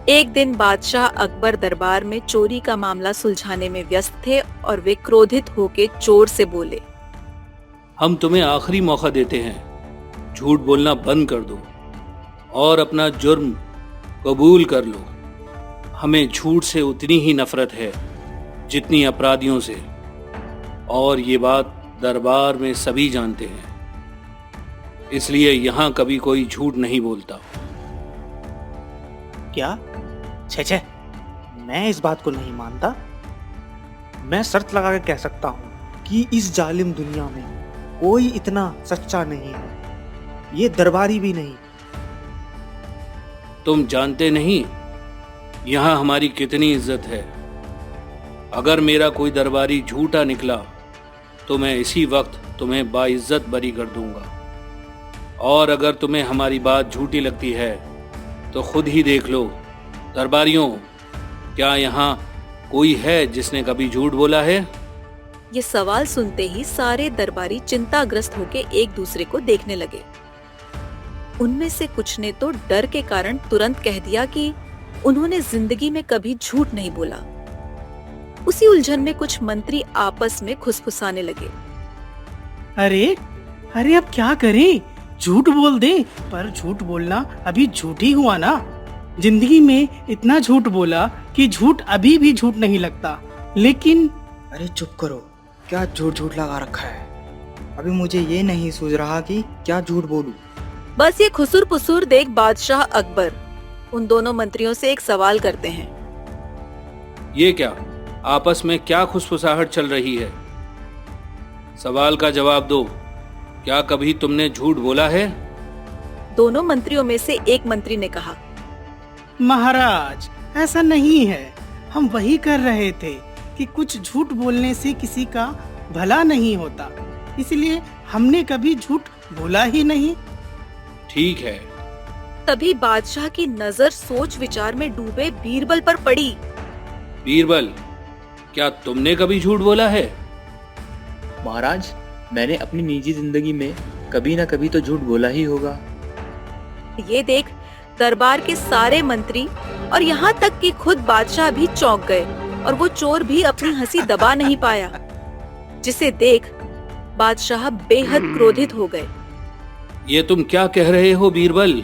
एक दिन बादशाह अकबर दरबार में चोरी का मामला सुलझाने में व्यस्त थे और वे क्रोधित होकर चोर से बोले। हम तुम्हें आखिरी मौका देते हैं, झूठ बोलना बंद कर दो और अपना जुर्म कबूल कर लो। हमें झूठ से उतनी ही नफरत है जितनी अपराधियों से, और ये बात दरबार में सभी जानते हैं, इसलिए यहाँ कभी कोई झूठ नहीं बोलता। क्या? छे, मैं इस बात को नहीं मानता। मैं शर्त लगा के कह सकता हूँ कि इस जालिम दुनिया में कोई इतना सच्चा नहीं है, ये दरबारी भी नहीं। तुम जानते नहीं यहाँ हमारी कितनी इज्जत है। अगर मेरा कोई दरबारी झूठा निकला तो मैं इसी वक्त तुम्हें बाइज्जत बरी कर दूंगा, और अगर तुम्हें हमारी बात झूठी लगती है तो खुद ही देख लो। दरबारियों, क्या यहाँ कोई है जिसने कभी झूठ बोला है? ये सवाल सुनते ही सारे दरबारी चिंताग्रस्त होकर एक दूसरे को देखने लगे। उनमें से कुछ ने तो डर के कारण तुरंत कह दिया कि उन्होंने जिंदगी में कभी झूठ नहीं बोला। उसी उलझन में कुछ मंत्री आपस में खुसफुसाने लगे। अरे अरे अब क्या करें? झूठ बोल दे, पर झूठ बोलना अभी झूठ ही हुआ ना। जिंदगी में इतना झूठ बोला कि झूठ अभी भी झूठ नहीं लगता, लेकिन अरे चुप करो, क्या झूठ झूठ लगा रखा है? अभी मुझे ये नहीं सूझ रहा कि क्या झूठ बोलूं। बस ये खुसुर पुसुर देख बादशाह अकबर उन दोनों मंत्रियों से एक सवाल करते हैं। ये क्या, आपस में क्या खुसफुसाहट चल रही है? सवाल का जवाब दो। क्या कभी तुमने झूठ बोला है? दोनों मंत्रियों में से एक मंत्री ने कहा, महाराज ऐसा नहीं है। हम वही कर रहे थे कि कुछ झूठ बोलने से किसी का भला नहीं होता, इसलिए हमने कभी झूठ बोला ही नहीं। ठीक है। तभी बादशाह की नजर सोच विचार में डूबे बीरबल पर पड़ी। बीरबल, क्या तुमने कभी झूठ बोला है? महाराज, मैंने अपनी निजी जिंदगी में कभी ना कभी तो झूठ बोला ही होगा। ये देख दरबार के सारे मंत्री और यहाँ तक कि खुद बादशाह भी चौंक गए, और वो चोर भी अपनी हंसी दबा नहीं पाया, जिसे देख बादशाह बेहद क्रोधित हो गए। ये तुम क्या कह रहे हो बीरबल?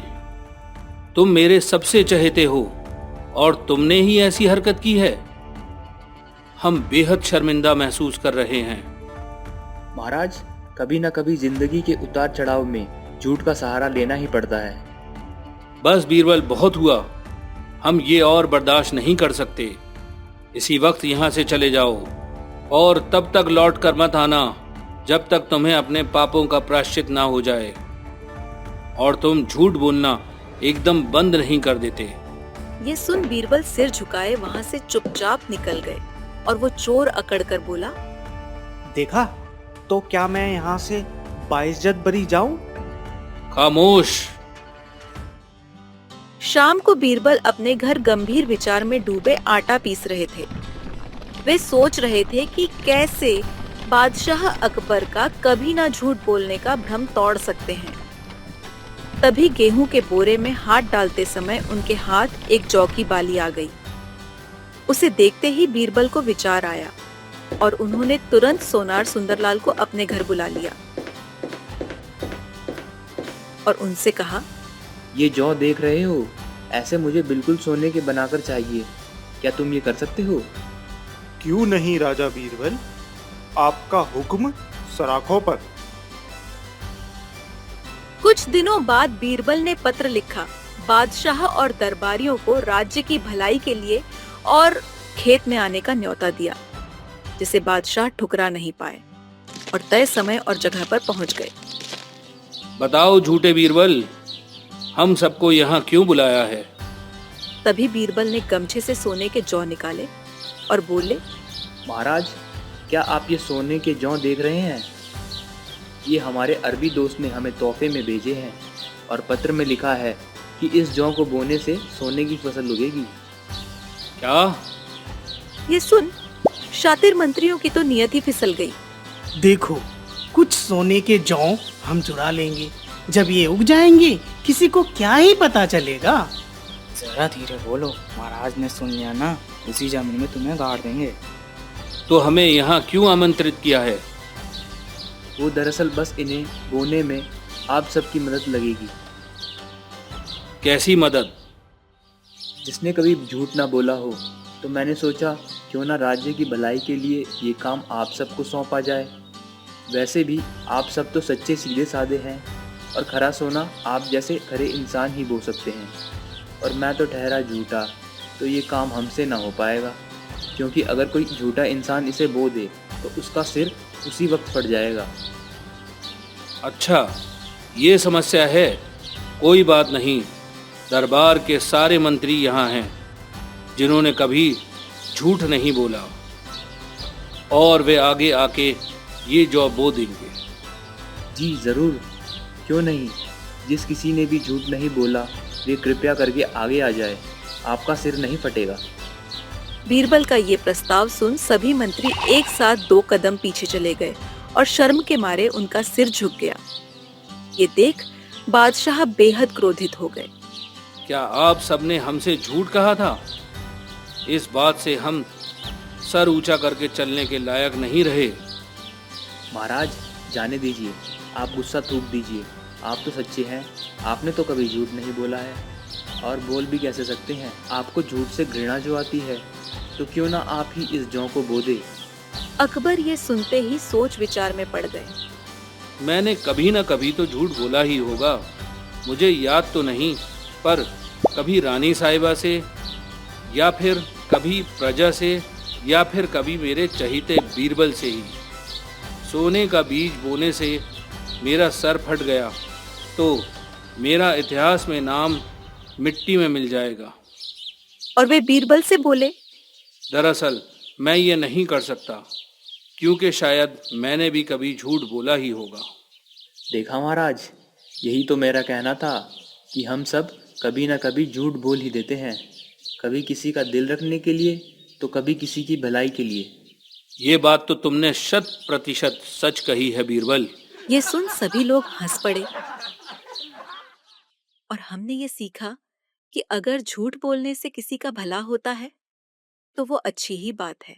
तुम मेरे सबसे चहेते हो और तुमने ही ऐसी हरकत की है। हम बेहद शर्मिंदा महसूस कर रहे हैं। महाराज, कभी ना कभी जिंदगी के उतार चढ़ाव में झूठ का सहारा लेना ही पड़ता है। बस बीरबल, बहुत हुआ। हम ये और बर्दाश्त नहीं कर सकते। इसी वक्त यहाँ से चले जाओ, और तब तक लौट कर मत आना जब तक तुम्हें अपने पापों का प्रायश्चित ना हो जाए, और तुम झूठ बोलना एकदम बंद नहीं कर देते। ये सुन बीरबल सिर झुकाए वहाँ से चुपचाप निकल गए, और वो चोर अकड़ कर बोला, देखा तो क्या मैं यहाँ से बाइज्जत बरी जाऊं? खामोश। शाम को बीरबल अपने घर गंभीर विचार में डूबे आटा पीस रहे थे। वे सोच रहे थे कि कैसे बादशाह अकबर का कभी ना झूठ बोलने का भ्रम तोड़ सकते हैं। तभी गेहूं के बोरे में हाथ डालते समय उनके हाथ एक जौ की बाली आ गई। उसे देखते ही बीरबल को विचार आया, और उन्होंने तुरंत सोनार सुंदरलाल को अपने घर बुला लिया और उनसे कहा, ये जौ देख रहे हो, ऐसे मुझे बिल्कुल सोने के बनाकर चाहिए। क्या तुम ये कर सकते हो? क्यों नहीं राजा बीरबल, आपका हुक्म सराखों पर। कुछ दिनों बाद बीरबल ने पत्र लिखा, बादशाह और दरबारियों को राज्य की भलाई के लिए और खेत में आने का न्योता दिया, जिसे बादशाह ठुकरा नहीं पाए और तय समय और जगह पर पहुंच गए। बताओ झूठे बीरबल, हम सबको यहाँ क्यों बुलाया है? तभी बीरबल ने गमछे से सोने के जौ निकाले और बोले, महाराज, क्या आप ये सोने के जौ देख रहे हैं? ये हमारे अरबी दोस्त ने हमें तोहफे में भेजे हैं, और पत्र में लिखा है कि इस जौ को बोने से सोने की फसल उगेगी। क्या? ये सुन शातिर मंत्रियों की तो नियत ही फिसल गई। देखो, कुछ सोने के जौ हम चुरा लेंगे। जब ये उग जाएंगे किसी को क्या ही पता चलेगा। जरा धीरे बोलो, महाराज ने सुन लिया ना, उसी जमीन में तुम्हें गाड़ देंगे। तो हमें यहाँ क्यों आमंत्रित किया है? वो दरअसल बस इन्हें बोने में आप सबकी मदद लगेगी। कैसी मदद? जिसने कभी झूठ ना बोला हो, तो मैंने सोचा क्यों ना राज्य की भलाई के लिए ये काम आप सबको सौंपा जाए। वैसे भी आप सब तो सच्चे सीधे साधे हैं और खरा सोना आप जैसे खरे इंसान ही बो सकते हैं, और मैं तो ठहरा झूठा, तो ये काम हमसे ना हो पाएगा, क्योंकि अगर कोई झूठा इंसान इसे बो दे तो उसका सिर उसी वक्त फट जाएगा। अच्छा, ये समस्या है। कोई बात नहीं, दरबार के सारे मंत्री यहाँ हैं जिन्होंने कभी झूठ नहीं बोला, और वे आगे आके ये जॉब बो देंगे। जी ज़रूर, क्यों नहीं। जिस किसी ने भी झूठ नहीं बोला वे कृपया करके आगे आ जाए, आपका सिर नहीं फटेगा। बीरबल का ये प्रस्ताव सुन सभी मंत्री एक साथ 2 कदम पीछे चले गए और शर्म के मारे उनका सिर झुक गया। ये देख बादशाह बेहद क्रोधित हो गए। क्या आप सबने हमसे झूठ कहा था? इस बात से हम सर ऊंचा करके चलने के लायक नहीं रहे। महाराज जाने दीजिए, आप गुस्सा थूक दीजिए। आप तो सच्चे हैं, आपने तो कभी झूठ नहीं बोला है, और बोल भी कैसे सकते हैं। आपको झूठ से घृणा जो आती है, तो क्यों ना आप ही इस जौ को बो दे। अकबर ये सुनते ही सोच विचार में पड़ गए। मैंने कभी न कभी तो झूठ बोला ही होगा, मुझे याद तो नहीं, पर कभी रानी साहिबा से, या फिर कभी प्रजा से, या फिर कभी मेरे चहीते बीरबल से ही। सोने का बीज बोने से मेरा सर फट गया तो मेरा इतिहास में नाम मिट्टी में मिल जाएगा। और वे बीरबल से बोले, दरअसल मैं ये नहीं कर सकता, क्योंकि शायद मैंने भी कभी झूठ बोला ही होगा। देखा महाराज, यही तो मेरा कहना था कि हम सब कभी ना कभी झूठ बोल ही देते हैं, कभी किसी का दिल रखने के लिए, तो कभी किसी की भलाई के लिए। ये बात तो तुमने 100% सच कही है बीरबल। ये सुन सभी लोग हंस पड़े। और हमने ये सीखा कि अगर झूठ बोलने से किसी का भला होता है तो वो अच्छी ही बात है।